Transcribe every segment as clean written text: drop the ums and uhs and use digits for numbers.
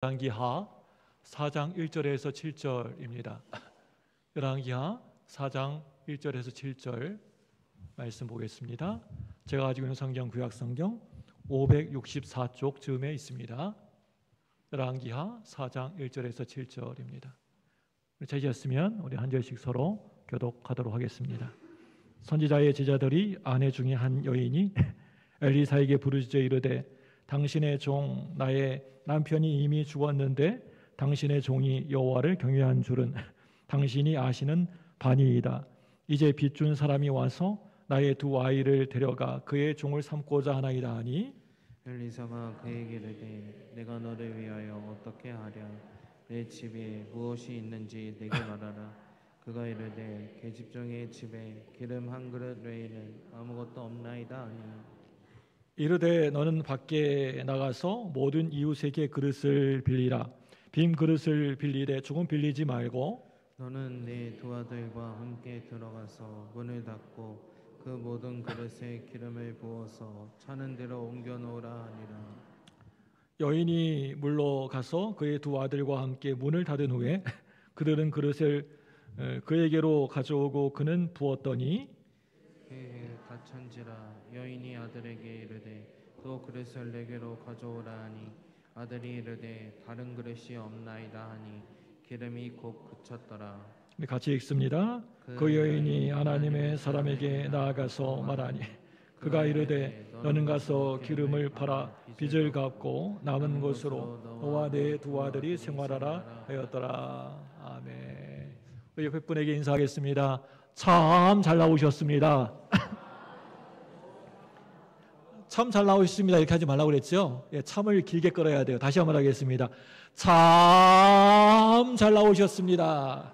열왕기하 4장 1절에서 7절입니다. 열왕기하 4장 1절에서 7절 말씀 보겠습니다. 제가 가지고 있는 성경 구약성경 564쪽 즈음에 있습니다. 열왕기하 4장 1절에서 7절입니다. 찾으셨으면 우리 한 절씩 서로 교독하도록 하겠습니다. 선지자의 제자들이 아내 중에 한 여인이 엘리사에게 부르짖어 이르되 당신의 종 나의 남편이 이미 죽었는데 당신의 종이 여호와를 경외한 줄은 당신이 아시는 바니이다. 이제 빚준 사람이 와서 나의 두 아이를 데려가 그의 종을 삼고자 하나이다 하니 엘리사가 그에게 이르되 내가 너를 위하여 어떻게 하랴. 내 집에 무엇이 있는지 내게 말하라. 그가 이르되 계집종의 집에 기름 한 그릇 외에는 아무것도 없나이다 하니 이르되 너는 밖에 나가서 모든 이웃에게 그릇을 빌리라. 빈 그릇을 빌리되 조금 빌리지 말고 너는 내 두 아들과 함께 들어가서 문을 닫고 그 모든 그릇에 기름을 부어서 차는 대로 옮겨 놓으라 하니라. 여인이 물러가서 그의 두 아들과 함께 문을 닫은 후에 그들은 그릇을 그에게로 가져오고 그는 부었더니 그의 닫힌지라. 여인이 아들에게 이르되 또 그릇을 내게로 가져오라 하니 아들이 이르되 다른 그릇이 없나이다 하니 기름이 곧 그쳤더라. 같이 읽습니다. 그 여인이 하나님의 사람에게 나아가서 말하니 그가 이르되 너는 가서 기름을 팔아 빚을 갚고 남은 것으로 너와 내 두 아들이 생활하라 하였더라. 아멘. 우리 옆에 분에게 인사하겠습니다. 참 잘 나오셨습니다. 참 잘 나오셨습니다. 이렇게 하지 말라고 그랬죠? 예, 참을 길게 끌어야 돼요. 다시 한번 하겠습니다. 참 잘 나오셨습니다.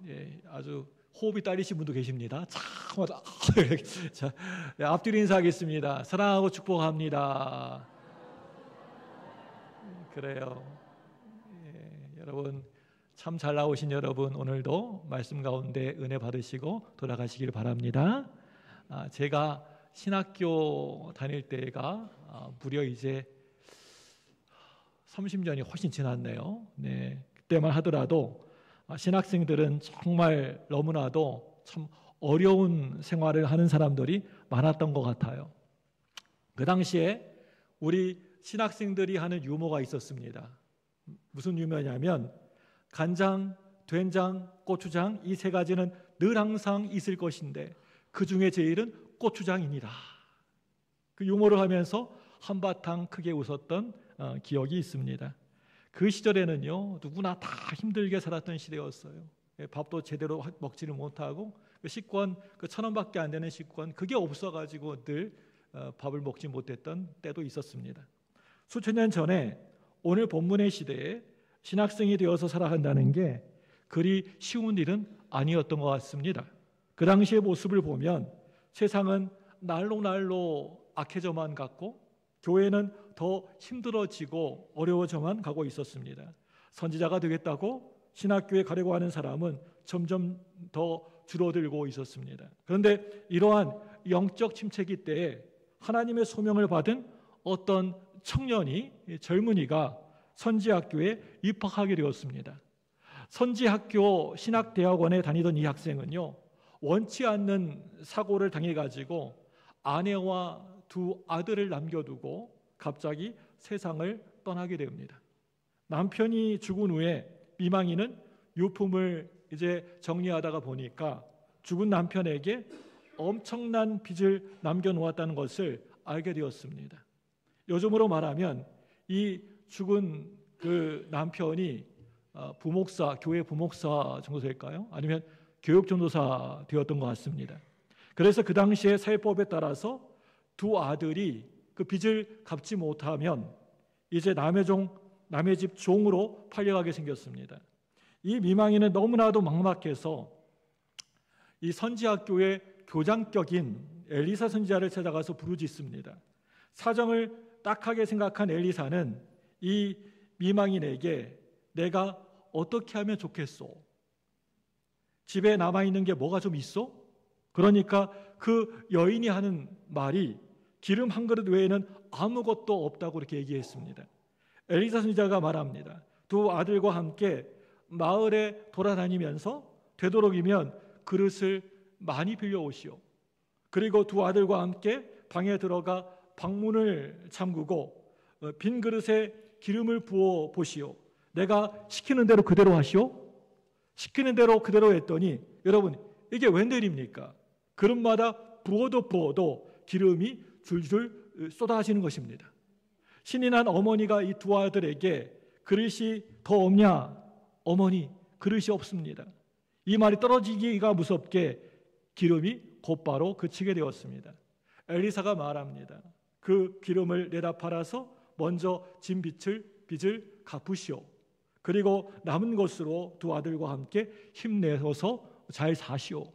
예, 아주 호흡이 딸리신 분도 계십니다. 참, 자, 네, 앞뒤로 인사하겠습니다. 사랑하고 축복합니다. 그래요. 예, 여러분 참 잘 나오신 여러분 오늘도 말씀 가운데 은혜 받으시고 돌아가시길 바랍니다. 제가 신학교 다닐 때가 무려 이제 30년이 훨씬 지났네요. 네, 그때만 하더라도 신학생들은 정말 너무나도 참 어려운 생활을 하는 사람들이 많았던 것 같아요. 그 당시에 우리 신학생들이 하는 유머가 있었습니다. 무슨 유머냐면 간장, 된장, 고추장 이 세 가지는 늘 항상 있을 것인데 그 중에 제일은 고추장이니라. 그 유머를 하면서 한바탕 크게 웃었던 기억이 있습니다. 그 시절에는요 누구나 다 힘들게 살았던 시대였어요. 밥도 제대로 먹지를 못하고 식권 그 1,000원밖에 안 되는 식권 그게 없어가지고 늘 밥을 먹지 못했던 때도 있었습니다. 수천 년 전에 오늘 본문의 시대에 신학생이 되어서 살아간다는 게 그리 쉬운 일은 아니었던 것 같습니다. 그 당시의 모습을 보면 세상은 날로 날로 악해져만 갔고 교회는 더 힘들어지고 어려워져만 가고 있었습니다. 선지자가 되겠다고 신학교에 가려고 하는 사람은 점점 더 줄어들고 있었습니다. 그런데 이러한 영적 침체기 때에 하나님의 소명을 받은 어떤 청년이 젊은이가 선지학교에 입학하게 되었습니다. 선지학교 신학대학원에 다니던 이 학생은요 원치 않는 사고를 당해가지고 아내와 두 아들을 남겨두고 갑자기 세상을 떠나게 됩니다. 남편이 죽은 후에 미망이는 유품을 이제 정리하다가 보니까 죽은 남편에게 엄청난 빚을 남겨놓았다는 것을 알게 되었습니다. 요즘으로 말하면 이 죽은 그 남편이 부목사, 교회 부목사 정도 될까요? 아니면 교육전도사 되었던 것 같습니다. 그래서 그 당시에 사회법에 따라서 두 아들이 그 빚을 갚지 못하면 이제 남의 집 종으로 팔려가게 생겼습니다. 이 미망이는 너무나도 막막해서 이 선지학교의 교장격인 엘리사 선지자를 찾아가서 부르짖습니다. 사정을 딱하게 생각한 엘리사는 이 미망인에게 내가 어떻게 하면 좋겠소? 집에 남아있는 게 뭐가 좀 있어? 그러니까 그 여인이 하는 말이 기름 한 그릇 외에는 아무것도 없다고 그렇게 얘기했습니다. 엘리사 선지자가 말합니다. 두 아들과 함께 마을에 돌아다니면서 되도록이면 그릇을 많이 빌려오시오. 그리고 두 아들과 함께 방에 들어가 방문을 잠그고 빈 그릇에 기름을 부어 보시오. 내가 시키는 대로 그대로 하시오. 시키는 대로 그대로 했더니 여러분 이게 웬일입니까? 그릇마다 부어도 기름이 줄줄 쏟아지는 것입니다. 신이 난 어머니가 이 두 아들에게 그릇이 더 없냐? 어머니 그릇이 없습니다. 이 말이 떨어지기가 무섭게 기름이 곧바로 그치게 되었습니다. 엘리사가 말합니다. 그 기름을 내다 팔아서 먼저 진 빚을 갚으시오. 그리고 남은 것으로 두 아들과 함께 힘내서 잘 사시오.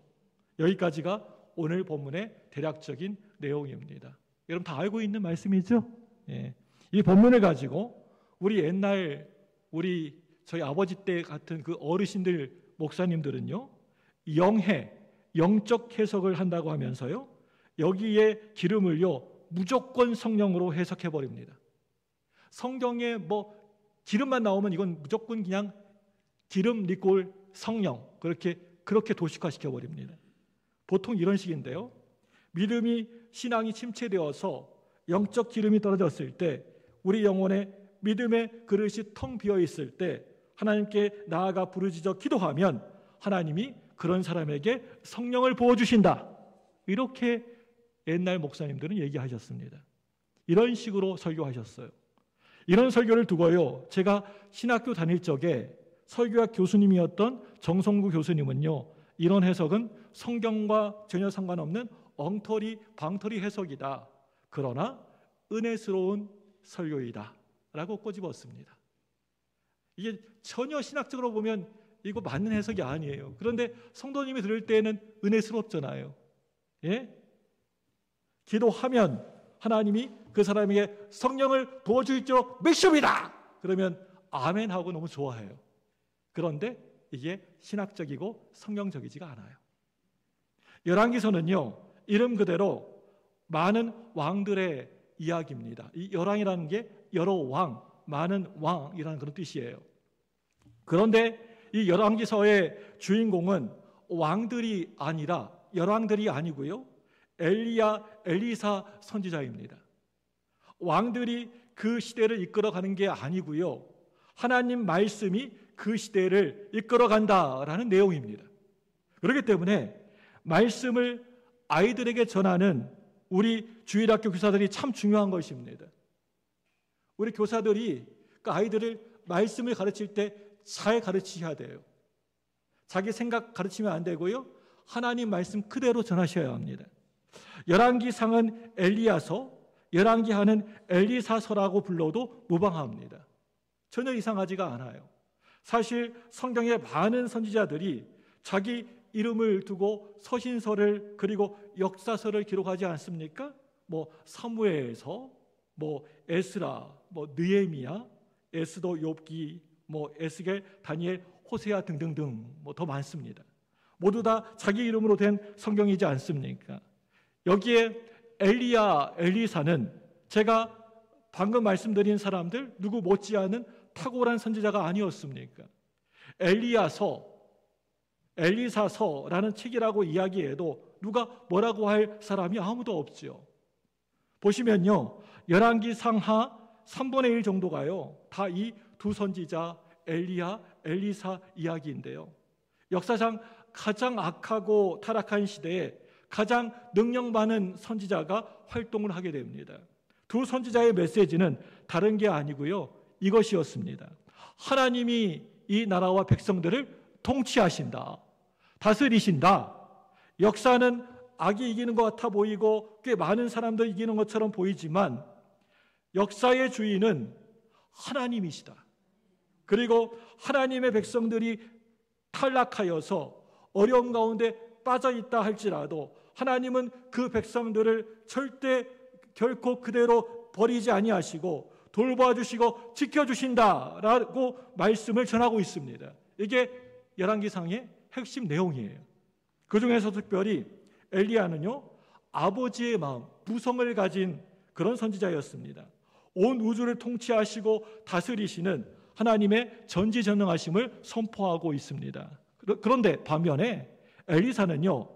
여기까지가 오늘 본문의 대략적인 내용입니다. 여러분 다 알고 있는 말씀이죠? 예. 이 본문을 가지고 우리 옛날 저희 아버지 때 같은 그 어르신들 목사님들은요, 영적 해석을 한다고 하면서요, 여기에 기름을요 무조건 성령으로 해석해 버립니다. 성경에 뭐 기름만 나오면 이건 무조건 그냥 기름 리콜 성령 그렇게 도식화시켜 버립니다. 보통 이런 식인데요. 믿음이 신앙이 침체되어서 영적 기름이 떨어졌을 때 우리 영혼에 믿음의 그릇이 텅 비어 있을 때 하나님께 나아가 부르짖어 기도하면 하나님이 그런 사람에게 성령을 부어주신다. 이렇게 옛날 목사님들은 얘기하셨습니다. 이런 식으로 설교하셨어요. 이런 설교를 두고요, 제가 신학교 다닐 적에 설교학 교수님이었던 정성구 교수님은요, 이런 해석은 성경과 전혀 상관없는 엉터리 방터리 해석이다. 그러나 은혜스러운 설교이다 라고 꼬집었습니다. 이게 전혀 신학적으로 보면 이거 맞는 해석이 아니에요. 그런데 성도님이 들을 때에는 은혜스럽잖아요. 예? 기도하면 하나님이 그 사람에게 성령을 부어줄 줄 믿습니다. 그러면 아멘 하고 너무 좋아해요. 그런데 이게 신학적이고 성경적이지가 않아요. 열왕기서는요, 이름 그대로 많은 왕들의 이야기입니다. 이 열왕이라는 게 여러 왕, 많은 왕이라는 그런 뜻이에요. 그런데 이 열왕기서의 주인공은 왕들이 아니라 열왕들이 아니고요, 엘리사 선지자입니다. 왕들이 그 시대를 이끌어가는 게 아니고요, 하나님 말씀이 그 시대를 이끌어간다라는 내용입니다. 그렇기 때문에 말씀을 아이들에게 전하는 우리 주일학교 교사들이 참 중요한 것입니다. 우리 교사들이 그 아이들을 말씀을 가르칠 때 잘 가르치셔야 돼요. 자기 생각 가르치면 안 되고요, 하나님 말씀 그대로 전하셔야 합니다. 열왕기상은 엘리야서, 열왕기하는 엘리사서라고 불러도 무방합니다. 전혀 이상하지가 않아요. 사실 성경의 많은 선지자들이 자기 이름을 두고 서신서를 그리고 역사서를 기록하지 않습니까? 뭐 사무엘서, 뭐 에스라, 뭐 느헤미야, 에스더, 욥기, 뭐 에스겔, 다니엘, 호세아 등등등 뭐 더 많습니다. 모두 다 자기 이름으로 된 성경이지 않습니까? 여기에 엘리사는 제가 방금 말씀드린 사람들 누구 못지않은 탁월한 선지자가 아니었습니까? 엘리야서, 엘리사서라는 책이라고 이야기해도 누가 뭐라고 할 사람이 아무도 없죠. 보시면요, 열왕기 상하 3분의 1 정도가요 다 이 두 선지자 엘리야, 엘리사 이야기인데요, 역사상 가장 악하고 타락한 시대에 가장 능력 많은 선지자가 활동을 하게 됩니다. 두 선지자의 메시지는 다른 게 아니고요, 이것이었습니다. 하나님이 이 나라와 백성들을 통치하신다, 다스리신다. 역사는 악이 이기는 것 같아 보이고 꽤 많은 사람들이 이기는 것처럼 보이지만 역사의 주인은 하나님이시다. 그리고 하나님의 백성들이 탈락하여서 어려움 가운데 빠져있다 할지라도 하나님은 그 백성들을 절대 결코 그대로 버리지 아니하시고 돌봐주시고 지켜주신다라고 말씀을 전하고 있습니다. 이게 열왕기상의 핵심 내용이에요. 그 중에서 특별히 엘리야는요, 아버지의 마음, 무성을 가진 그런 선지자였습니다. 온 우주를 통치하시고 다스리시는 하나님의 전지전능하심을 선포하고 있습니다. 그런데 반면에 엘리사는요,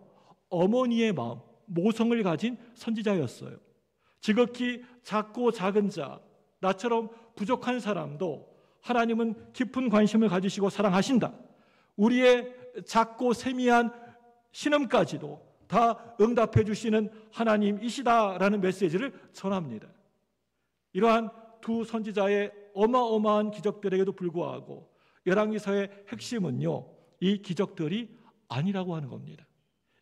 어머니의 마음, 모성을 가진 선지자였어요. 지극히 작고 작은 자, 나처럼 부족한 사람도 하나님은 깊은 관심을 가지시고 사랑하신다. 우리의 작고 세미한 신음까지도 다 응답해 주시는 하나님이시다라는 메시지를 전합니다. 이러한 두 선지자의 어마어마한 기적들에게도 불구하고 열왕기서의 핵심은요, 이 기적들이 아니라고 하는 겁니다.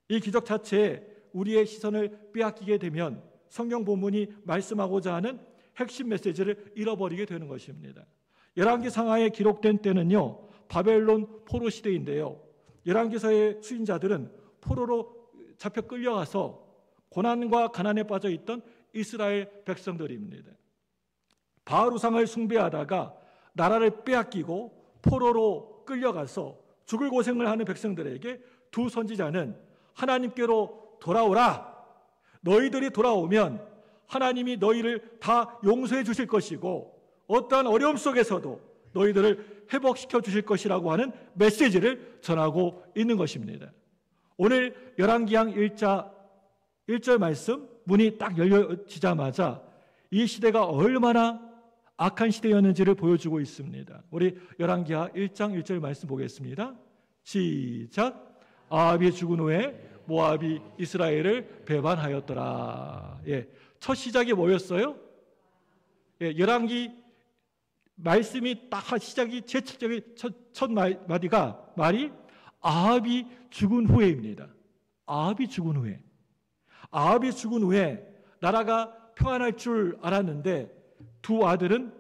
이 기적 자체에 우리의 시선을 빼앗기게 되면 성경 본문이 말씀하고자 하는 핵심 메시지를 잃어버리게 되는 것입니다. 열왕기 상하에 기록된 때는요, 바벨론 포로 시대인데요, 열왕기서의 수인자들은 포로로 잡혀 끌려가서 고난과 가난에 빠져 있던 이스라엘 백성들입니다. 바알 우상을 숭배하다가 나라를 빼앗기고 포로로 끌려가서 죽을 고생을 하는 백성들에게 두 선지자는 하나님께로 돌아오라. 너희들이 돌아오면 하나님이 너희를 다 용서해 주실 것이고 어떠한 어려움 속에서도 너희들을 회복시켜 주실 것이라고 하는 메시지를 전하고 있는 것입니다. 오늘 열왕기상 1절 말씀 문이 딱 열려지자마자 이 시대가 얼마나 악한 시대였는지를 보여주고 있습니다. 우리 열왕기하 1장 1절 말씀 보겠습니다. 시작. 아합이 죽은 후에 모압이 이스라엘을 배반하였더라. 첫 시작이 뭐였어요? 열왕기 말씀이 딱 시작이 첫 말이 아합이 죽은 후에입니다. 아합이 죽은 후에. 아합이 죽은 후에 나라가 평안할 줄 알았는데 두 아들은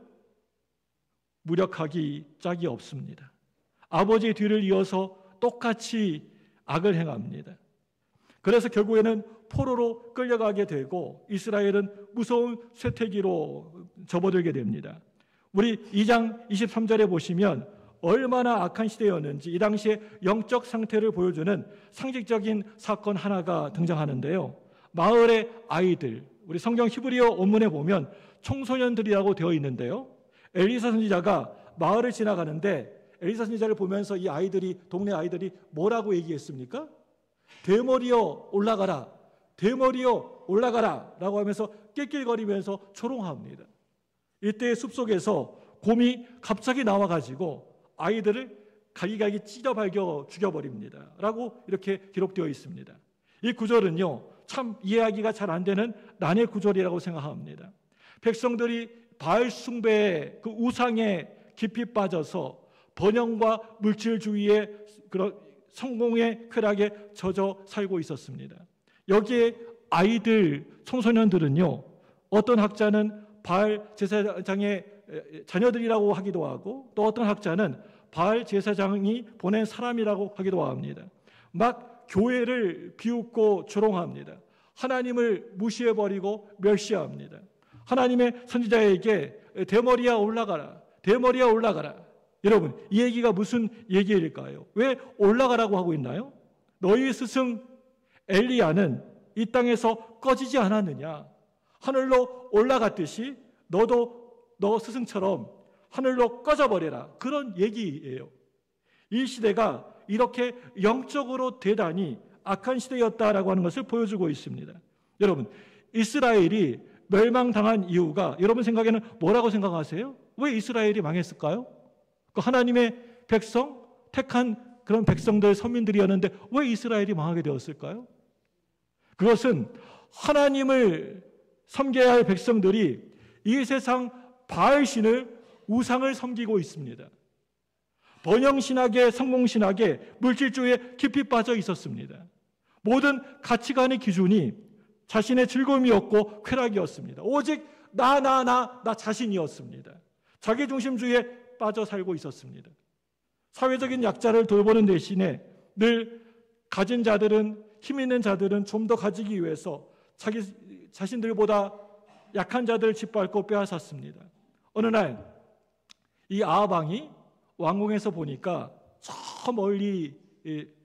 무력하기 짝이 없습니다. 아버지의 뒤를 이어서 똑같이 악을 행합니다. 그래서 결국에는 포로로 끌려가게 되고 이스라엘은 무서운 쇠퇴기로 접어들게 됩니다. 우리 2장 23절에 보시면 얼마나 악한 시대였는지 이 당시의 영적 상태를 보여주는 상징적인 사건 하나가 등장하는데요. 마을의 아이들, 우리 성경 히브리어 원문에 보면 청소년들이라고 되어 있는데요. 엘리사 선지자가 마을을 지나가는데 엘리사 선지자를 보면서 이 아이들이, 동네 아이들이 뭐라고 얘기했습니까? 대머리여 올라가라, 대머리여 올라가라 라고 하면서 낄낄거리면서 조롱합니다. 이때 숲속에서 곰이 갑자기 나와가지고 아이들을 가기가기 찢어발겨 죽여버립니다 라고 이렇게 기록되어 있습니다. 이 구절은요, 참 이해하기가 잘 안 되는 난해 구절이라고 생각합니다. 백성들이 바알 숭배의 그 우상에 깊이 빠져서 번영과 물질주의의 그런 성공의 쾌락에 젖어 살고 있었습니다. 여기에 아이들, 청소년들은요, 어떤 학자는 바알 제사장의 자녀들이라고 하기도 하고 또 어떤 학자는 바알 제사장이 보낸 사람이라고 하기도 합니다. 막 교회를 비웃고 조롱합니다. 하나님을 무시해버리고 멸시합니다. 하나님의 선지자에게 대머리야 올라가라, 대머리야 올라가라. 여러분, 이 얘기가 무슨 얘기일까요? 왜 올라가라고 하고 있나요? 너희 스승 엘리야는 이 땅에서 꺼지지 않았느냐? 하늘로 올라갔듯이 너도 너 스승처럼 하늘로 꺼져버려라. 그런 얘기예요. 이 시대가 이렇게 영적으로 대단히 악한 시대였다라고 하는 것을 보여주고 있습니다. 여러분, 이스라엘이 멸망당한 이유가 여러분 생각에는 뭐라고 생각하세요? 왜 이스라엘이 망했을까요? 그 하나님의 백성, 택한 그런 백성들, 선민들이었는데 왜 이스라엘이 망하게 되었을까요? 그것은 하나님을 섬겨야 할 백성들이 이 세상 바알신을, 우상을 섬기고 있습니다. 번영신학에, 성공신학에, 물질주의에 깊이 빠져 있었습니다. 모든 가치관의 기준이 자신의 즐거움이었고 쾌락이었습니다. 오직 나 자신이었습니다. 자기중심주의에 빠져 살고 있었습니다. 사회적인 약자를 돌보는 대신에 늘 가진 자들은, 힘 있는 자들은 좀 더 가지기 위해서 자기 자신들보다 약한 자들을 짓밟고 빼앗았습니다. 어느 날 이 아합 왕이 왕궁에서 보니까 저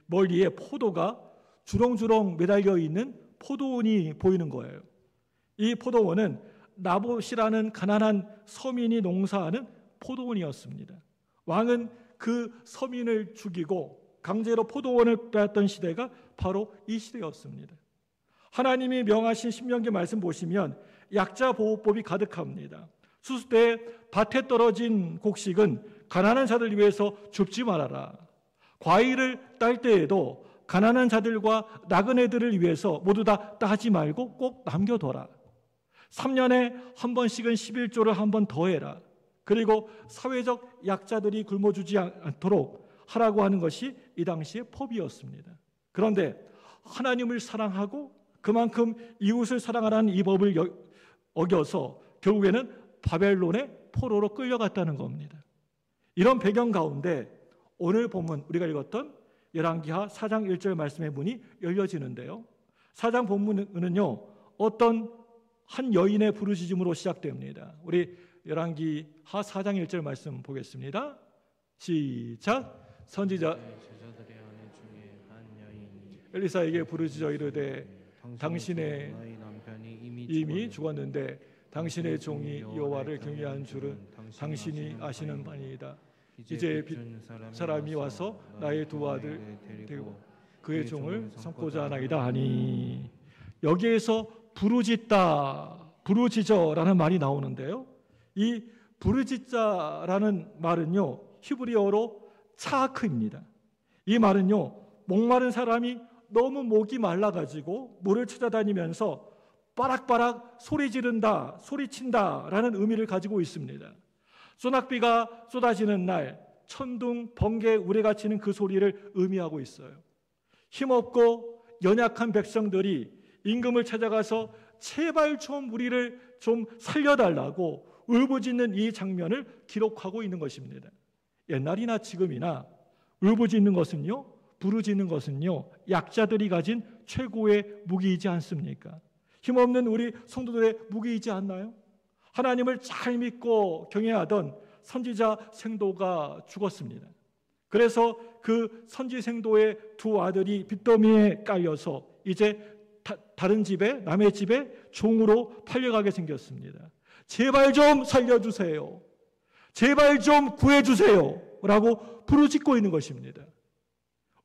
멀리에 포도가 주렁주렁 매달려 있는 포도원이 보이는 거예요. 이 포도원은 나봇이라는 가난한 서민이 농사하는 포도원이었습니다. 왕은 그 서민을 죽이고 강제로 포도원을 빼앗던 시대가 바로 이 시대였습니다. 하나님이 명하신 신명기 말씀 보시면 약자 보호법이 가득합니다. 수수 때 밭에 떨어진 곡식은 가난한 자들 위해서 줍지 말아라. 과일을 딸 때에도 가난한 자들과 나그네들을 위해서 모두 다 따지 말고 꼭 남겨둬라. 3년에 한 번씩은 11조를 한 번 더 해라. 그리고 사회적 약자들이 굶어 죽지 않도록 하라고 하는 것이 이 당시의 법이었습니다. 그런데 하나님을 사랑하고 그만큼 이웃을 사랑하라는 이 법을 어겨서 결국에는 바벨론의 포로로 끌려갔다는 겁니다. 이런 배경 가운데 오늘 본문 우리가 읽었던 열왕기하 4장 1절 말씀의 문이 열려지는데요. 4장 본문은요, 어떤 한 여인의 부르짖음으로 시작됩니다. 우리 열왕기하 4장 1절 말씀 보겠습니다. 시작. 선지자 엘리사에게 부르짖어 이르되 당신의 남편이 이미 죽었는데 당신의 종이 여호와를 경외한 줄은 당신이 아시는 바니이다. 이제 사람이 와서 나의 두 아들 데리고 그의 종을 삼고자 하나이다 하니, 여기에서 부르짖어라는 말이 나오는데요. 이 부르짖자라는 말은요, 히브리어로 차크입니다. 이 말은요, 목마른 사람이 너무 목이 말라가지고 물을 찾아다니면서 빠락빠락 소리 지른다, 소리친다라는 의미를 가지고 있습니다. 소낙비가 쏟아지는 날 천둥, 번개, 우레가 치는 그 소리를 의미하고 있어요. 힘없고 연약한 백성들이 임금을 찾아가서 제발 좀 우리를 좀 살려달라고 울부짖는 이 장면을 기록하고 있는 것입니다. 옛날이나 지금이나 울부짖는 것은요, 부르짖는 것은요, 약자들이 가진 최고의 무기이지 않습니까? 힘없는 우리 성도들의 무기이지 않나요? 하나님을 잘 믿고 경외하던 선지자 생도가 죽었습니다. 그래서 그 선지 생도의 두 아들이 빚더미에 깔려서 이제 다른 집에, 남의 집에 종으로 팔려가게 생겼습니다. 제발 좀 살려주세요. 제발 좀 구해주세요. 라고 부르짖고 있는 것입니다.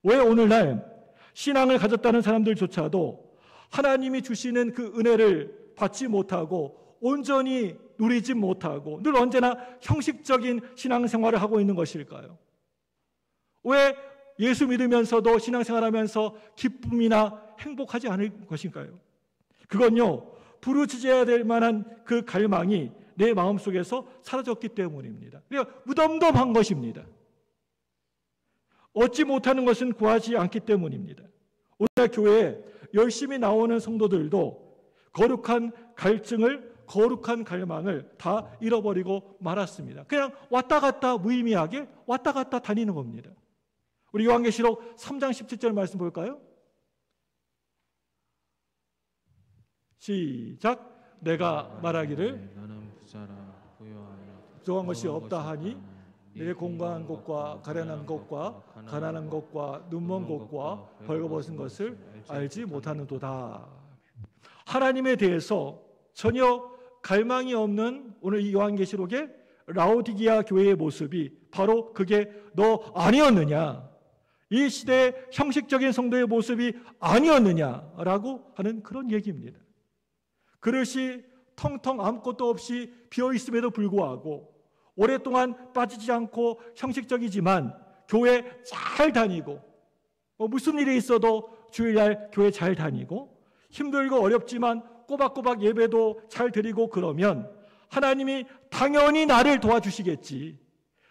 왜 오늘날 신앙을 가졌다는 사람들조차도 하나님이 주시는 그 은혜를 받지 못하고 온전히 누리지 못하고 늘 언제나 형식적인 신앙생활을 하고 있는 것일까요? 왜 예수 믿으면서도 신앙생활하면서 기쁨이나 행복하지 않을 것인가요? 그건요, 부르짖어야 될 만한 그 갈망이 내 마음속에서 사라졌기 때문입니다. 그러니까 무덤덤한 것입니다. 얻지 못하는 것은 구하지 않기 때문입니다. 오늘 교회에 열심히 나오는 성도들도 거룩한 갈증을, 거룩한 갈망을 다 잃어버리고 말았습니다. 그냥 왔다 갔다 무의미하게 왔다 갔다 다니는 겁니다. 우리 요한계시록 3장 17절 말씀 볼까요? 시작. 내가 말하기를 나는 부자라 부요하며 부족한 것이 없다 하니 내 공고한 것과 가련한 것과 가난한 것과 눈먼 것과 벌거벗은 것을 알지 못하는도다. 하나님에 대해서 전혀 갈망이 없는 오늘 이 요한계시록의 라오디게아 교회의 모습이 바로 그게 너 아니었느냐, 이 시대의 형식적인 성도의 모습이 아니었느냐라고 하는 그런 얘기입니다. 그릇이 텅텅 아무것도 없이 비어있음에도 불구하고 오랫동안 빠지지 않고 형식적이지만 교회 잘 다니고, 무슨 일이 있어도 주일날 교회 잘 다니고, 힘들고 어렵지만 꼬박꼬박 예배도 잘 드리고, 그러면 하나님이 당연히 나를 도와주시겠지,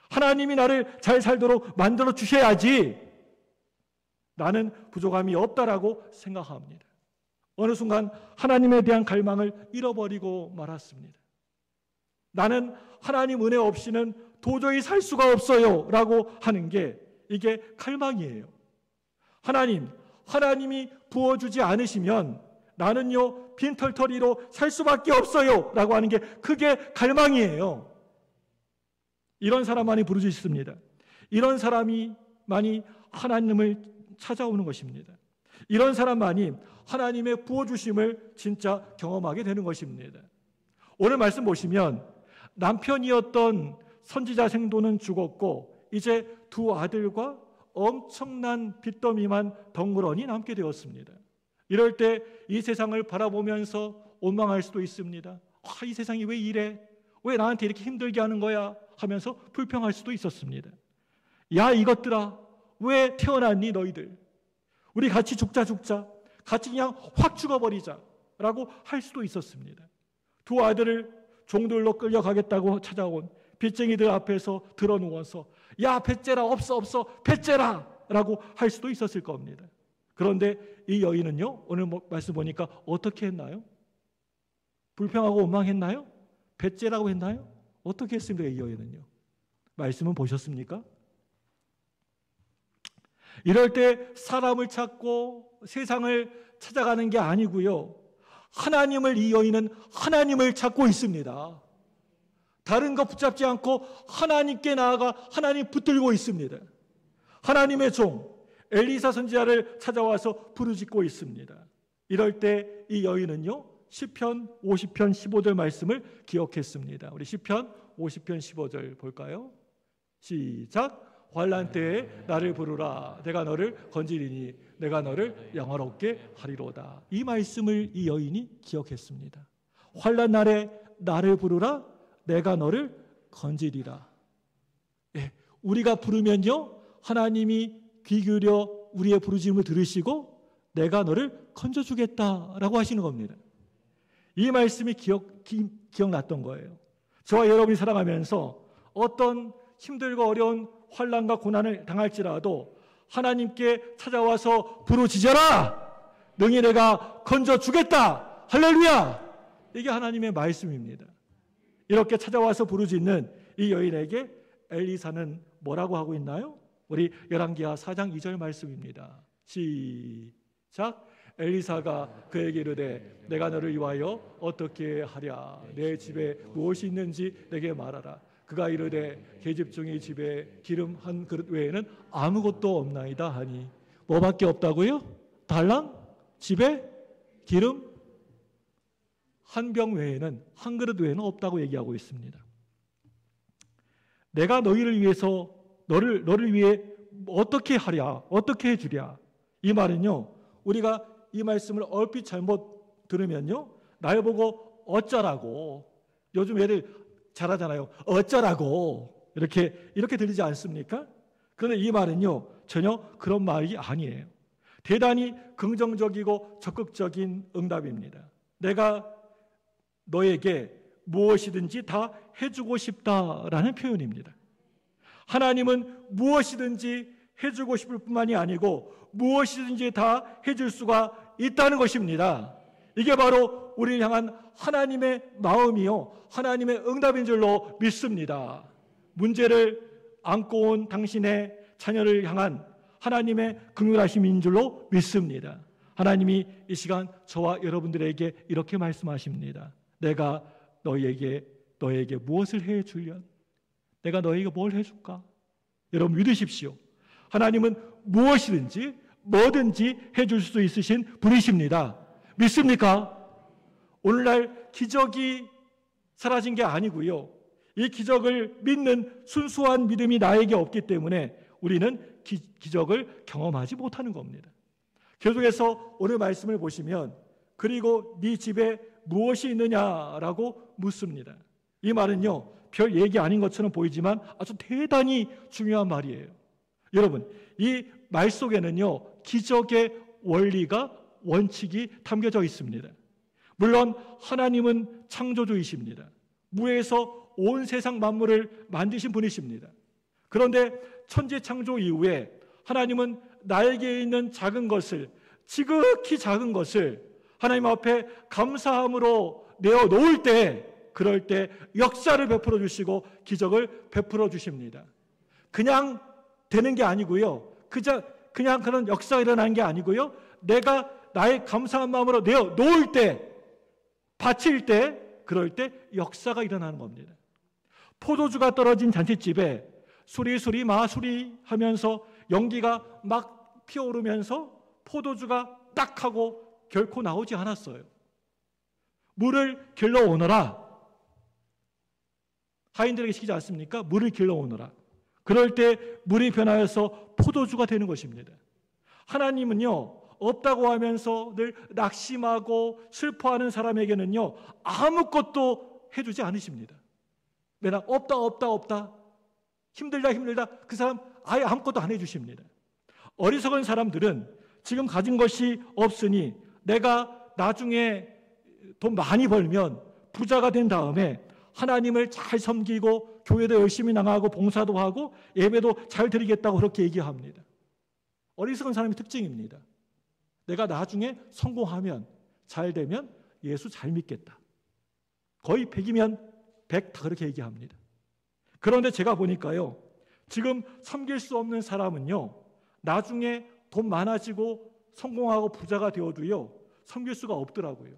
하나님이 나를 잘 살도록 만들어 주셔야지, 나는 부족함이 없다라고 생각합니다. 어느 순간 하나님에 대한 갈망을 잃어버리고 말았습니다. 나는 하나님 은혜 없이는 도저히 살 수가 없어요 라고 하는 게 이게 갈망이에요. 하나님이 부어주지 않으시면 나는요 빈털터리로 살 수밖에 없어요 라고 하는 게 그게 갈망이에요. 이런 사람만이 부르짖습니다. 이런 사람이 많이 하나님을 찾아오는 것입니다. 이런 사람만이 하나님의 부어주심을 진짜 경험하게 되는 것입니다. 오늘 말씀 보시면 남편이었던 선지자 생도는 죽었고 이제 두 아들과 엄청난 빚더미만 덩그러니 남게 되었습니다. 이럴 때 이 세상을 바라보면서 원망할 수도 있습니다. 이 세상이 왜 이래? 왜 나한테 이렇게 힘들게 하는 거야? 하면서 불평할 수도 있었습니다. 야 이것들아, 왜 태어났니 너희들? 우리 같이 죽자. 같이 그냥 확 죽어버리자 라고 할 수도 있었습니다. 두 아들을 종들로 끌려가겠다고 찾아온 빚쟁이들 앞에서 드러누워서 야 뱃째라 없어 뱃째라 라고 할 수도 있었을 겁니다. 그런데 이 여인은요, 오늘 말씀 보니까 어떻게 했나요? 불평하고 원망했나요? 뱃째라고 했나요? 어떻게 했습니까? 이 여인은요. 말씀은 보셨습니까? 이럴 때 사람을 찾고 세상을 찾아가는 게 아니고요, 이 여인은 하나님을 찾고 있습니다. 다른 거 붙잡지 않고 하나님께 나아가 하나님 붙들고 있습니다. 하나님의 종 엘리사 선지자를 찾아와서 부르짖고 있습니다. 이럴 때 이 여인은요, 시편 50편 15절 말씀을 기억했습니다. 우리 시편 50편 15절 볼까요? 시작. 환난 때에 나를 부르라. 내가 너를 건지리니 내가 너를 영화롭게 하리로다. 이 말씀을 이 여인이 기억했습니다. 환난 날에 나를 부르라. 내가 너를 건지리라. 예, 우리가 부르면요, 하나님이 귀 기울여 우리의 부르짖음을 들으시고 내가 너를 건져주겠다라고 하시는 겁니다. 이 말씀이 기억났던 거예요. 저와 여러분이 살아가면서 어떤 힘들고 어려운 환난과 고난을 당할지라도 하나님께 찾아와서 부르짖어라. 능히 내가 건져주겠다. 할렐루야. 이게 하나님의 말씀입니다. 이렇게 찾아와서 부르짖는 이 여인에게 엘리사는 뭐라고 하고 있나요? 우리 열왕기하 4장 2절 말씀입니다. 시작. 엘리사가 그에게 이르되 내가 너를 위하여 어떻게 하랴? 내 집에 무엇이 있는지 내게 말하라. 그가 이르되 계집종의 집에 기름 한 그릇 외에는 아무것도 없나이다 하니. 뭐밖에 없다고요? 달랑? 집에 기름 한 병 외에는, 한 그릇 외에는 없다고 얘기하고 있습니다. 내가 너희를 위해서 너를 위해 어떻게 하랴? 어떻게 해주랴? 이 말은요, 우리가 이 말씀을 얼핏 잘못 들으면요, 날 보고 어쩌라고, 요즘 애들 잘하잖아요. 어쩌라고 이렇게 들리지 않습니까? 그런데 이 말은요, 전혀 그런 말이 아니에요. 대단히 긍정적이고 적극적인 응답입니다. 내가 너에게 무엇이든지 다 해주고 싶다라는 표현입니다. 하나님은 무엇이든지 해주고 싶을 뿐만이 아니고 무엇이든지 다 해줄 수가 있다는 것입니다. 이게 바로 우리를 향한 하나님의 마음이요, 하나님의 응답인 줄로 믿습니다. 문제를 안고 온 당신의 자녀를 향한 하나님의 긍휼하심인 줄로 믿습니다. 하나님이 이 시간 저와 여러분들에게 이렇게 말씀하십니다. 내가 너에게 무엇을 해주련? 내가 너에게 뭘 해줄까? 여러분 믿으십시오. 하나님은 무엇이든지 뭐든지 해줄 수 있으신 분이십니다. 믿습니까? 오늘날 기적이 사라진 게 아니고요, 이 기적을 믿는 순수한 믿음이 나에게 없기 때문에 우리는 기적을 경험하지 못하는 겁니다. 계속해서 오늘 말씀을 보시면 그리고 네 집에 무엇이 있느냐라고 묻습니다. 이 말은요, 별 얘기 아닌 것처럼 보이지만 아주 대단히 중요한 말이에요. 여러분, 이 말 속에는요, 기적의 원리가, 원칙이 담겨져 있습니다. 물론 하나님은 창조주이십니다. 무에서 온 세상 만물을 만드신 분이십니다. 그런데 천지 창조 이후에 하나님은 나에게 있는 작은 것을, 지극히 작은 것을 하나님 앞에 감사함으로 내어 놓을 때, 그럴 때 역사를 베풀어 주시고 기적을 베풀어 주십니다. 그냥 되는 게 아니고요, 그냥 그런 역사가 일어나는 게 아니고요, 내가 나의 감사한 마음으로 내어 놓을 때, 바칠 때, 그럴 때 역사가 일어나는 겁니다. 포도주가 떨어진 잔치집에 수리수리 마수리 하면서 연기가 막 피어오르면서 포도주가 딱 하고 결코 나오지 않았어요. 물을 길러 오너라. 하인들에게 시키지 않습니까? 물을 길러 오너라. 그럴 때 물이 변하여서 포도주가 되는 것입니다. 하나님은요, 없다고 하면서 늘 낙심하고 슬퍼하는 사람에게는요, 아무것도 해주지 않으십니다. 맨날 없다 힘들다 그 사람 아예 아무것도 안 해주십니다. 어리석은 사람들은 지금 가진 것이 없으니 내가 나중에 돈 많이 벌면 부자가 된 다음에 하나님을 잘 섬기고 교회도 열심히 나가고 봉사도 하고 예배도 잘 드리겠다고 그렇게 얘기합니다. 어리석은 사람의 특징입니다. 내가 나중에 성공하면 잘 되면 예수 잘 믿겠다. 거의 100이면 100 다 그렇게 얘기합니다. 그런데 제가 보니까요, 지금 섬길 수 없는 사람은요, 나중에 돈 많아지고 성공하고 부자가 되어도요, 섬길 수가 없더라고요.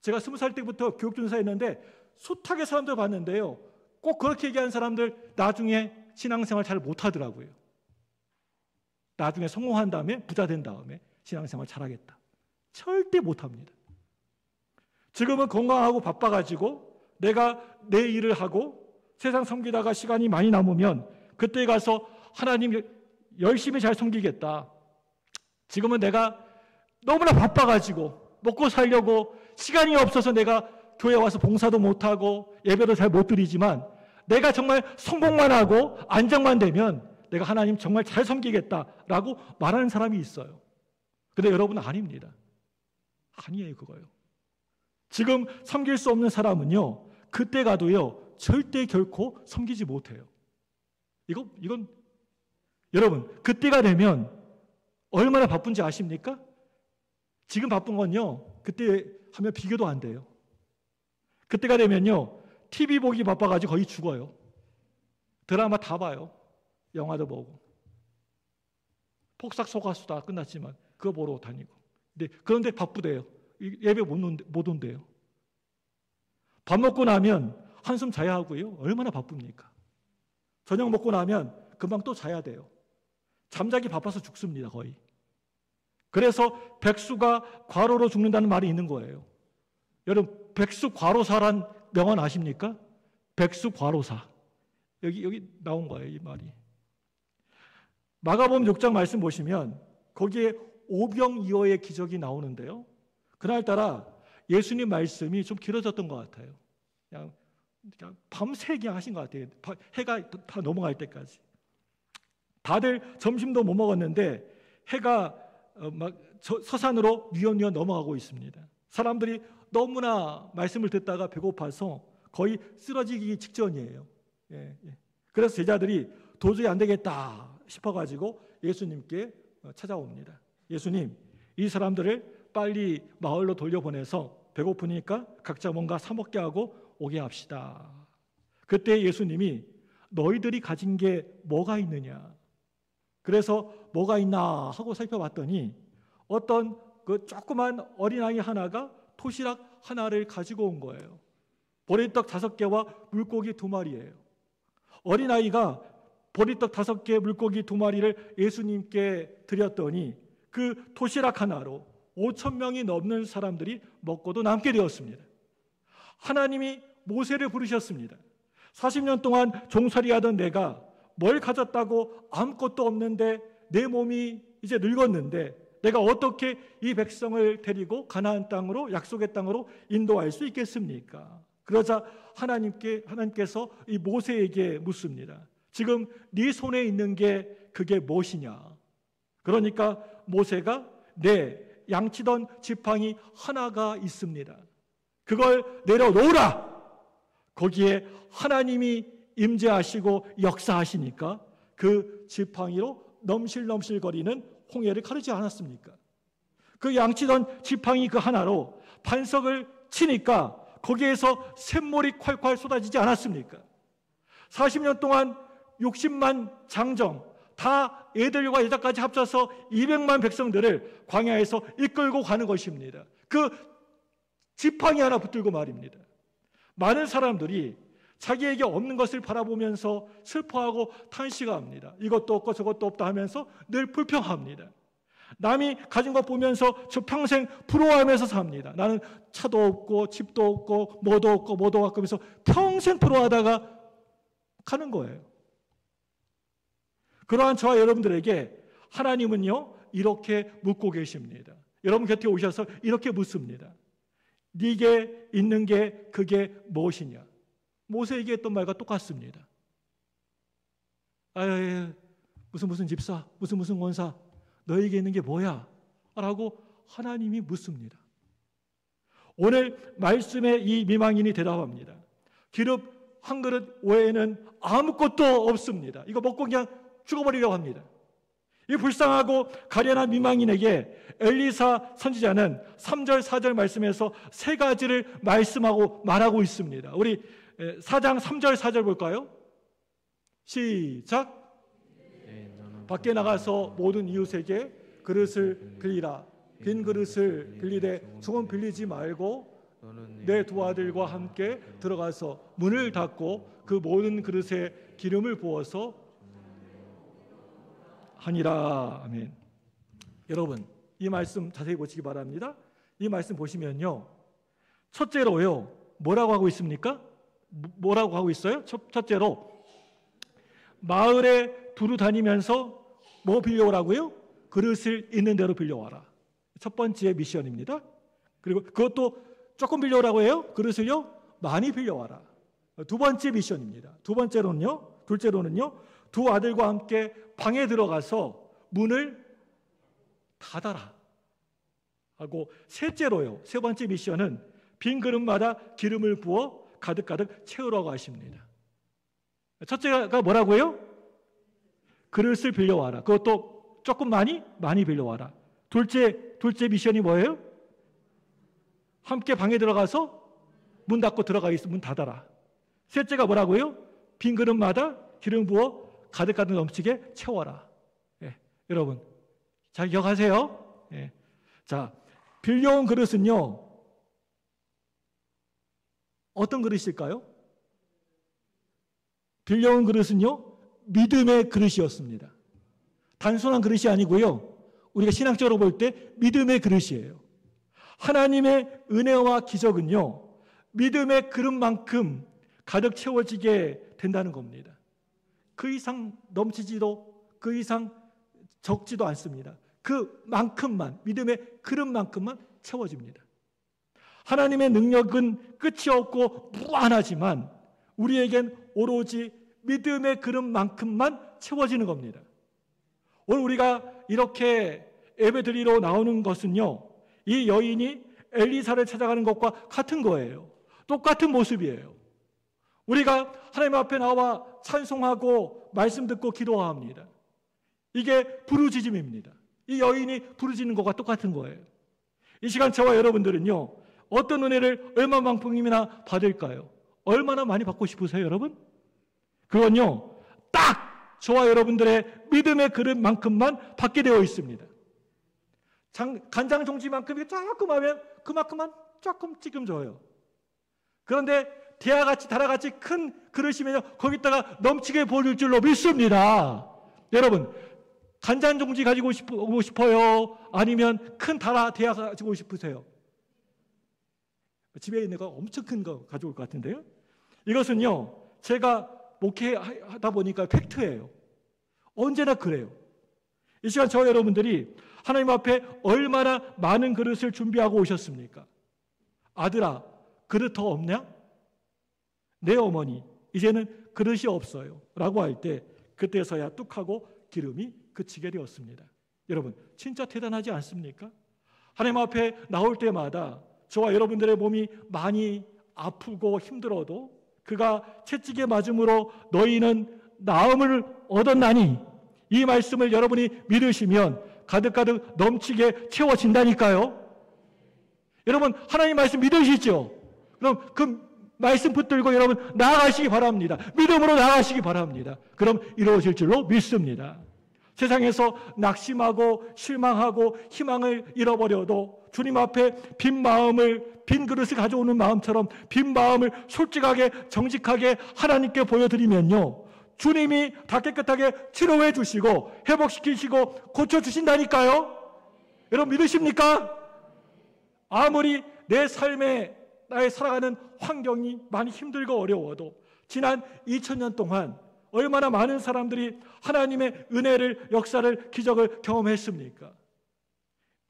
제가 20살 때부터 교육전사 했는데 숱하게 사람들 봤는데요, 꼭 그렇게 얘기하는 사람들 나중에 신앙생활 잘 못하더라고요. 나중에 성공한 다음에 부자 된 다음에 신앙생활 잘하겠다. 절대 못합니다. 지금은 건강하고 바빠가지고 내가 내 일을 하고 세상 섬기다가 시간이 많이 남으면 그때 가서 하나님 열심히 잘 섬기겠다. 지금은 내가 너무나 바빠가지고 먹고 살려고 시간이 없어서 내가 교회 와서 봉사도 못하고 예배도 잘 못 드리지만 내가 정말 성공만 하고 안정만 되면 내가 하나님 정말 잘 섬기겠다라고 말하는 사람이 있어요. 근데 여러분은 아닙니다. 아니에요, 그거요. 지금 섬길 수 없는 사람은요, 그때 가도요, 절대 결코 섬기지 못해요. 이건 여러분, 그때가 되면 얼마나 바쁜지 아십니까? 지금 바쁜 건요, 그때 하면 비교도 안 돼요. 그때가 되면요, TV 보기 바빠가지고 거의 죽어요. 드라마 다 봐요. 영화도 보고. 폭삭 속았수다 끝났지만 그거 보러 다니고. 그런데 바쁘대요. 예배 못 온대요. 밥 먹고 나면 한숨 자야 하고요. 얼마나 바쁩니까? 저녁 먹고 나면 금방 또 자야 돼요. 잠자기 바빠서 죽습니다, 거의. 그래서 백수가 과로로 죽는다는 말이 있는 거예요. 여러분, 백수 과로사란 명언 아십니까? 백수 과로사. 여기 나온 거예요, 이 말이. 마가복음 6장 말씀 보시면 거기에 오병이어의 기적이 나오는데요. 그날따라 예수님 말씀이 좀 길어졌던 것 같아요. 그냥 밤새 그냥 하신 것 같아요. 해가 다 넘어갈 때까지. 다들 점심도 못 먹었는데 해가 막 서산으로 뉘엿뉘엿 넘어가고 있습니다. 사람들이 너무나 말씀을 듣다가 배고파서 거의 쓰러지기 직전이에요. 그래서 제자들이 도저히 안 되겠다 싶어가지고 예수님께 찾아옵니다. 예수님, 이 사람들을 빨리 마을로 돌려보내서 배고프니까 각자 뭔가 사 먹게 하고 오게 합시다. 그때 예수님이 너희들이 가진 게 뭐가 있느냐? 그래서 뭐가 있나 하고 살펴봤더니 어떤 그 조그만 어린아이 하나가 도시락 하나를 가지고 온 거예요. 보리떡 5개와 물고기 2마리예요. 어린아이가 보리떡 5개, 물고기 2마리를 예수님께 드렸더니 그 도시락 하나로 5,000명이 넘는 사람들이 먹고도 남게 되었습니다. 하나님이 모세를 부르셨습니다. 40년 동안 종살이하던 내가 뭘 가졌다고 아무것도 없는데 내 몸이 이제 늙었는데 내가 어떻게 이 백성을 데리고 가나안 땅으로, 약속의 땅으로 인도할 수 있겠습니까? 그러자 하나님께서 이 모세에게 묻습니다. 지금 네 손에 있는 게 그게 무엇이냐? 그러니까 모세가 네, 양치던 지팡이 하나가 있습니다. 그걸 내려놓으라. 거기에 하나님이 임재하시고 역사하시니까 그 지팡이로 넘실넘실거리는 홍해를 가르지 않았습니까? 그 양치던 지팡이 그 하나로 반석을 치니까 거기에서 샘물이 콸콸 쏟아지지 않았습니까? 40년 동안 60만 장정 다 애들과 여자까지 합쳐서 200만 백성들을 광야에서 이끌고 가는 것입니다. 그 지팡이 하나 붙들고 말입니다. 많은 사람들이 자기에게 없는 것을 바라보면서 슬퍼하고 탄식합니다. 이것도 없고 저것도 없다 하면서 늘 불평합니다. 남이 가진 것 보면서 저 평생 부러워하면서 삽니다. 나는 차도 없고 집도 없고 뭐도 없고 뭐도 없고 하면서 평생 부러워하다가 가는 거예요. 그러한 저와 여러분들에게 하나님은요 이렇게 묻고 계십니다. 여러분 곁에 오셔서 이렇게 묻습니다. 네게 있는 게 그게 무엇이냐? 모세에게 했던 말과 똑같습니다. 무슨 집사, 무슨 권사, 너에게 있는 게 뭐야? 라고 하나님이 묻습니다. 오늘 말씀에 이 미망인이 대답합니다. 기름 한 그릇 외에는 아무것도 없습니다. 이거 먹고 그냥 죽어버리려고 합니다. 이 불쌍하고 가련한 미망인에게 엘리사 선지자는 3절 4절 말씀에서 세 가지를 말하고 있습니다. 우리 4장 3절 4절 볼까요? 시작. 밖에 나가서 모든 이웃에게 그릇을 빌리라. 빈 그릇을 빌리되 소금 빌리지 말고 내 두 아들과 함께 들어가서 문을 닫고 그 모든 그릇에 기름을 부어서 하니라. 아멘. 여러분 이 말씀 자세히 보시기 바랍니다. 이 말씀 보시면요 첫째로요 뭐라고 하고 있습니까? 뭐라고 하고 있어요? 첫째로 마을에 두루 다니면서 뭐 빌려오라고요? 그릇을 있는 대로 빌려와라. 첫 번째 미션입니다. 그리고 그것도 조금 빌려오라고 해요. 그릇을요 많이 빌려와라. 두 번째 미션입니다. 둘째로는요 두 아들과 함께 방에 들어가서 문을 닫아라 하고, 셋째로요 세 번째 미션은 빈 그릇마다 기름을 부어 가득가득 채우라고 하십니다. 첫째가 뭐라고요? 그릇을 빌려와라. 그것도 조금 많이 빌려와라. 둘째 미션이 뭐예요? 함께 방에 들어가서 문 닫고 들어가 있으면 문 닫아라. 셋째가 뭐라고요? 빈 그릇마다 기름 부어 가득가득 넘치게 채워라. 여러분 잘 기억하세요. 자, 빌려온 그릇은요 어떤 그릇일까요? 빌려온 그릇은요 믿음의 그릇이었습니다. 단순한 그릇이 아니고요 우리가 신학적으로 볼 때 믿음의 그릇이에요. 하나님의 은혜와 기적은요 믿음의 그릇만큼 가득 채워지게 된다는 겁니다. 그 이상 넘치지도 그 이상 적지도 않습니다. 그만큼만, 믿음의 그릇만큼만 채워집니다. 하나님의 능력은 끝이 없고 무한하지만 우리에겐 오로지 믿음의 그릇만큼만 채워지는 겁니다. 오늘 우리가 이렇게 예배드리러 나오는 것은요 이 여인이 엘리사를 찾아가는 것과 같은 거예요. 똑같은 모습이에요. 우리가 하나님 앞에 나와 찬송하고 말씀 듣고 기도합니다. 이게 부르짖음입니다. 이 여인이 부르짖는 것과 똑같은 거예요. 이 시간 저와 여러분들은요 어떤 은혜를 얼마만큼이나 받을까요? 얼마나 많이 받고 싶으세요, 여러분? 그건요 딱 저와 여러분들의 믿음의 그릇만큼만 받게 되어 있습니다. 간장 종지만큼 조금 하면 그만큼만 조금 줘요. 그런데 다라같이 큰 그릇이면요 거기다가 넘치게 부어줄 줄로 믿습니다. 여러분 간장 종지 가지고 오고 싶어요? 아니면 큰 대야 가지고 싶으세요? 집에 있는 거 엄청 큰 거 가져올 것 같은데요. 이것은요 제가 목회하다 보니까 팩트예요. 언제나 그래요. 이 시간 저와 여러분들이 하나님 앞에 얼마나 많은 그릇을 준비하고 오셨습니까? 아들아 그릇 더 없냐? 내 어머니 이제는 그릇이 없어요 라고 할 때 그때서야 뚝하고 기름이 그치게 되었습니다. 여러분 진짜 대단하지 않습니까? 하나님 앞에 나올 때마다 저와 여러분들의 몸이 많이 아프고 힘들어도 그가 채찍에 맞음으로 너희는 나음을 얻었나니 이 말씀을 여러분이 믿으시면 가득가득 넘치게 채워진다니까요. 여러분 하나님 말씀 믿으시죠? 그럼 그 말씀 붙들고 여러분 나아가시기 바랍니다. 믿음으로 나아가시기 바랍니다. 그럼 이루어질 줄로 믿습니다. 세상에서 낙심하고 실망하고 희망을 잃어버려도 주님 앞에 빈 그릇을 가져오는 마음처럼 빈 마음을 솔직하게 정직하게 하나님께 보여드리면요 주님이 다 깨끗하게 치료해 주시고 회복시키시고 고쳐주신다니까요. 여러분 믿으십니까? 아무리 내 삶에 나의 살아가는 환경이 많이 힘들고 어려워도 지난 2000년 동안 얼마나 많은 사람들이 하나님의 은혜를, 역사를, 기적을 경험했습니까?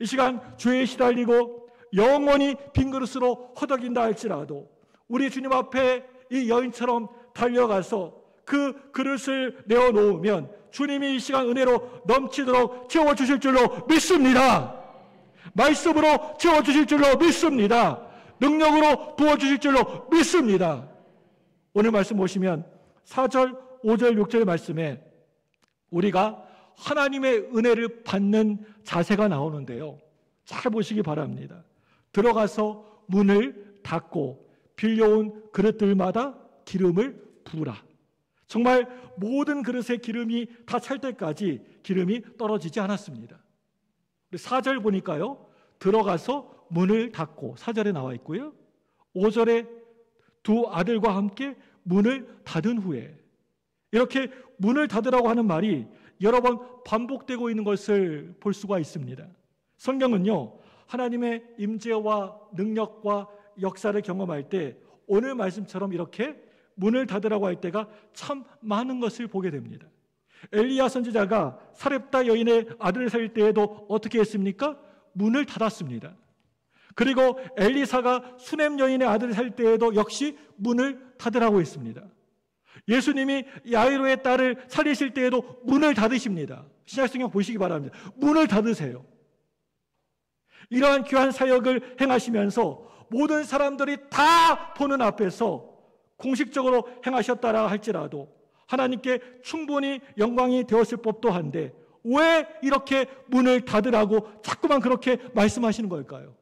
이 시간 죄에 시달리고 영원히 빈 그릇으로 허덕인다 할지라도 우리 주님 앞에 이 여인처럼 달려가서 그 그릇을 내어놓으면 주님이 이 시간 은혜로 넘치도록 채워주실 줄로 믿습니다. 말씀으로 채워주실 줄로 믿습니다. 능력으로 부어주실 줄로 믿습니다. 오늘 말씀 보시면 4절, 5절, 6절 말씀에 우리가 하나님의 은혜를 받는 자세가 나오는데요, 잘 보시기 바랍니다. 들어가서 문을 닫고 빌려온 그릇들마다 기름을 부으라. 정말 모든 그릇에 기름이 다 찰 때까지 기름이 떨어지지 않았습니다. 4절 보니까요, 들어가서 문을 닫고 4절에 나와 있고요, 5절에 두 아들과 함께 문을 닫은 후에, 이렇게 문을 닫으라고 하는 말이 여러 번 반복되고 있는 것을 볼 수가 있습니다. 성경은요, 하나님의 임재와 능력과 역사를 경험할 때 오늘 말씀처럼 이렇게 문을 닫으라고 할 때가 참 많은 것을 보게 됩니다. 엘리야 선지자가 사렙다 여인의 아들을 살 때에도 어떻게 했습니까? 문을 닫았습니다. 그리고 엘리사가 수넴 여인의 아들을 살 때에도 역시 문을 닫으라고 했습니다. 예수님이 야이로의 딸을 살리실 때에도 문을 닫으십니다. 신약성경 보시기 바랍니다. 문을 닫으세요. 이러한 귀한 사역을 행하시면서 모든 사람들이 다 보는 앞에서 공식적으로 행하셨다라 할지라도 하나님께 충분히 영광이 되었을 법도 한데 왜 이렇게 문을 닫으라고 자꾸만 그렇게 말씀하시는 걸까요?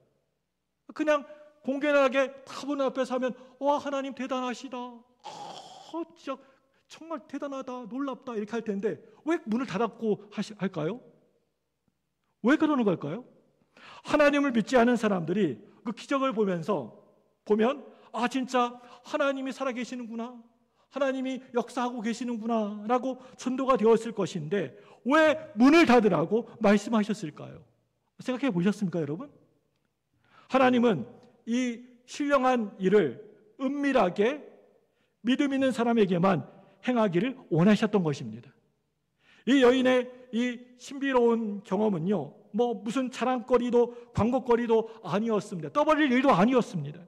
그냥 공개하게 다 보는 앞에서 하면 와, 하나님 대단하시다, 진짜 정말 대단하다, 놀랍다 이렇게 할 텐데 왜 문을 닫았고 할까요? 왜 그러는 걸까요? 하나님을 믿지 않은 사람들이 그 기적을 보면 아, 진짜 하나님이 살아계시는구나, 하나님이 역사하고 계시는구나 라고 전도가 되었을 것인데 왜 문을 닫으라고 말씀하셨을까요? 생각해 보셨습니까, 여러분? 하나님은 이 신령한 일을 은밀하게 믿음 있는 사람에게만 행하기를 원하셨던 것입니다. 이 여인의 이 신비로운 경험은요, 무슨 자랑거리도 광고거리도 아니었습니다. 떠벌릴 일도 아니었습니다.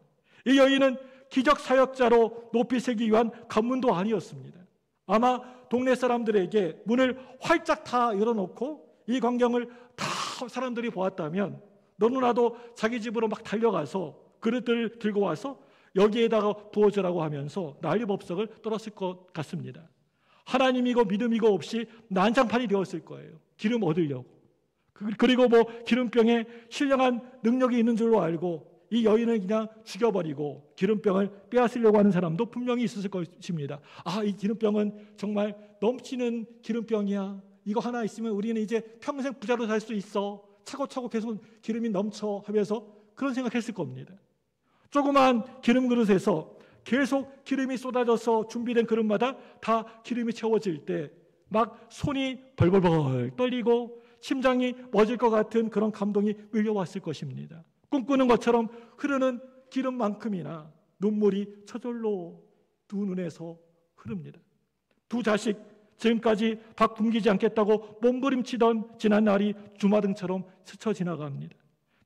이 여인은 기적 사역자로 높이 세기 위한 관문도 아니었습니다. 아마 동네 사람들에게 문을 활짝 다 열어놓고 이 광경을 다 사람들이 보았다면 너무나도 자기 집으로 막 달려가서 그릇들 들고 와서 여기에다가 부어주라고 하면서 난리법석을 떨었을 것 같습니다. 하나님이고 믿음이고 없이 난장판이 되었을 거예요. 기름 얻으려고. 그리고 기름병에 신령한 능력이 있는 줄로 알고 이 여인을 그냥 죽여버리고 기름병을 빼앗으려고 하는 사람도 분명히 있었을 것입니다. 아, 이 기름병은 정말 넘치는 기름병이야. 이거 하나 있으면 우리는 이제 평생 부자로 살 수 있어. 차고차고 계속 기름이 넘쳐 하면서 그런 생각했을 겁니다. 조그만 기름 그릇에서 계속 기름이 쏟아져서 준비된 그릇마다 다 기름이 채워질 때 막 손이 벌벌벌 떨리고 심장이 멎을 것 같은 그런 감동이 밀려왔을 것입니다. 꿈꾸는 것처럼 흐르는 기름만큼이나 눈물이 저절로 두 눈에서 흐릅니다. 두 자식, 지금까지 밥 굶기지 않겠다고 몸부림치던 지난 날이 주마등처럼 스쳐 지나갑니다.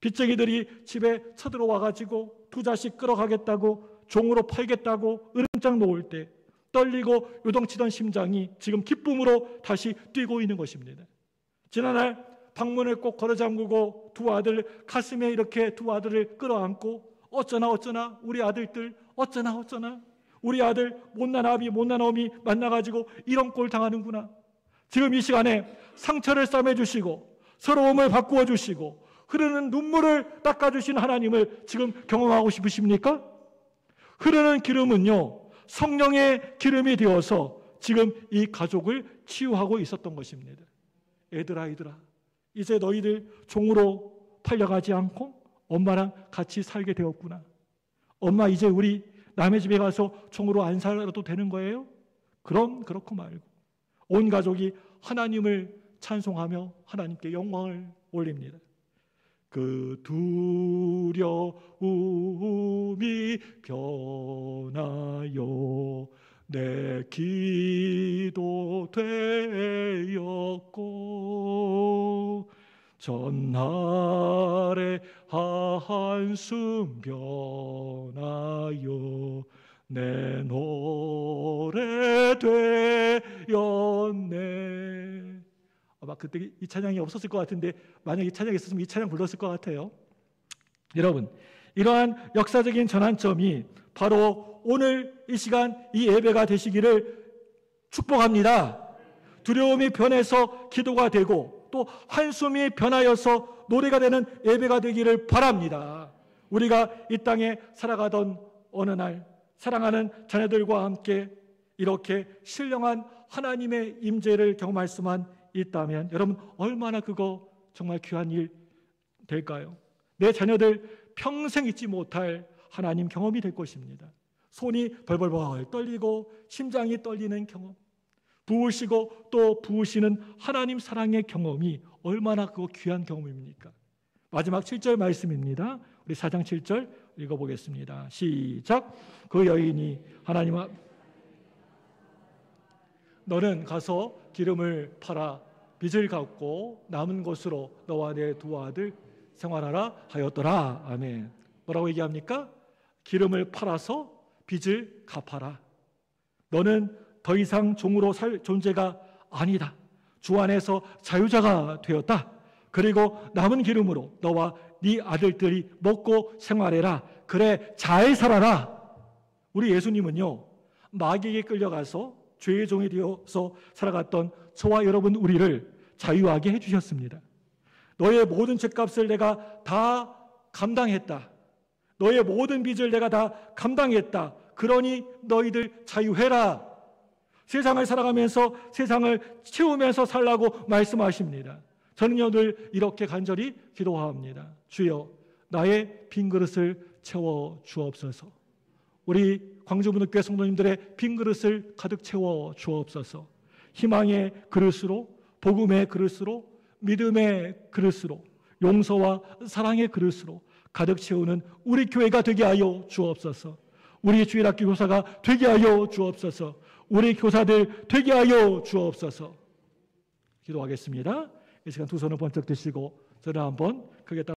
빚쟁이들이 집에 쳐들어와가지고 두 자식 끌어가겠다고 종으로 팔겠다고 으름장 놓을 때 떨리고 요동치던 심장이 지금 기쁨으로 다시 뛰고 있는 것입니다. 지난날 방문을 꼭 걸어잠그고 두 아들 가슴에 이렇게 두 아들을 끌어안고 어쩌나 우리 아들들 어쩌나 우리 아들 못난 아비 못난 어미 만나가지고 이런 꼴 당하는구나. 지금 이 시간에 상처를 싸매주시고 서러움을 바꾸어 주시고 흐르는 눈물을 닦아주신 하나님을 지금 경험하고 싶으십니까? 흐르는 기름은요, 성령의 기름이 되어서 지금 이 가족을 치유하고 있었던 것입니다. 얘들아 이제 너희들 종으로 팔려가지 않고 엄마랑 같이 살게 되었구나. 엄마 이제 우리 남의 집에 가서 종으로 안 살아도 되는 거예요? 그럼 그렇고 말고 온 가족이 하나님을 찬송하며 하나님께 영광을 올립니다. 그 두려움이 변하여 내 기도 되었고 전날의 한숨 변하여 내 노래 되었네. 아마 그때 이 찬양이 없었을 것 같은데 만약 이 찬양이 있었으면 이 찬양 불렀을 것 같아요. 여러분, 이러한 역사적인 전환점이 바로 오늘 이 시간 이 예배가 되시기를 축복합니다. 두려움이 변해서 기도가 되고 또 한숨이 변하여서 노래가 되는 예배가 되기를 바랍니다. 우리가 이 땅에 살아가던 어느 날 사랑하는 자녀들과 함께 이렇게 신령한 하나님의 임재를 경험할 수만 있다면 여러분 얼마나 그거 정말 귀한 일 될까요? 내 자녀들 평생 잊지 못할 하나님 경험이 될 것입니다. 손이 벌벌벌 떨리고 심장이 떨리는 경험, 부으시고 또 부으시는 하나님 사랑의 경험이 얼마나 그거 귀한 경험입니까? 마지막 7절 말씀입니다. 우리 4장 7절 읽어보겠습니다. 시작. 그 여인이 하나님 앞 너는 가서 기름을 팔아 빚을 갚고 남은 것으로 너와 내 두 아들 생활하라 하였더라. 아멘. 뭐라고 얘기합니까? 기름을 팔아서 빚을 갚아라. 너는 더 이상 종으로 살 존재가 아니다. 주 안에서 자유자가 되었다. 그리고 남은 기름으로 너와 네 아들들이 먹고 생활해라. 그래 잘 살아라. 우리 예수님은요 마귀에게 끌려가서 죄의 종이 되어서 살아갔던 저와 여러분 우리를 자유하게 해주셨습니다. 너의 모든 죄값을 내가 다 감당했다. 너의 모든 빚을 내가 다 감당했다. 그러니 너희들 자유해라. 세상을 살아가면서 세상을 채우면서 살라고 말씀하십니다. 저는요 늘 이렇게 간절히 기도합니다. 주여 나의 빈 그릇을 채워 주옵소서. 우리 광주문학교회 성도님들의 빈 그릇을 가득 채워 주옵소서. 희망의 그릇으로, 복음의 그릇으로, 믿음의 그릇으로, 용서와 사랑의 그릇으로 가득 채우는 우리 교회가 되게 하여 주옵소서. 우리 주일학교 교사가 되게 하여 주옵소서. 우리 교사들 되게 하여 주옵소서. 기도하겠습니다. 이 시간 두 손을 번쩍 드시고 저를 한번 크게 따라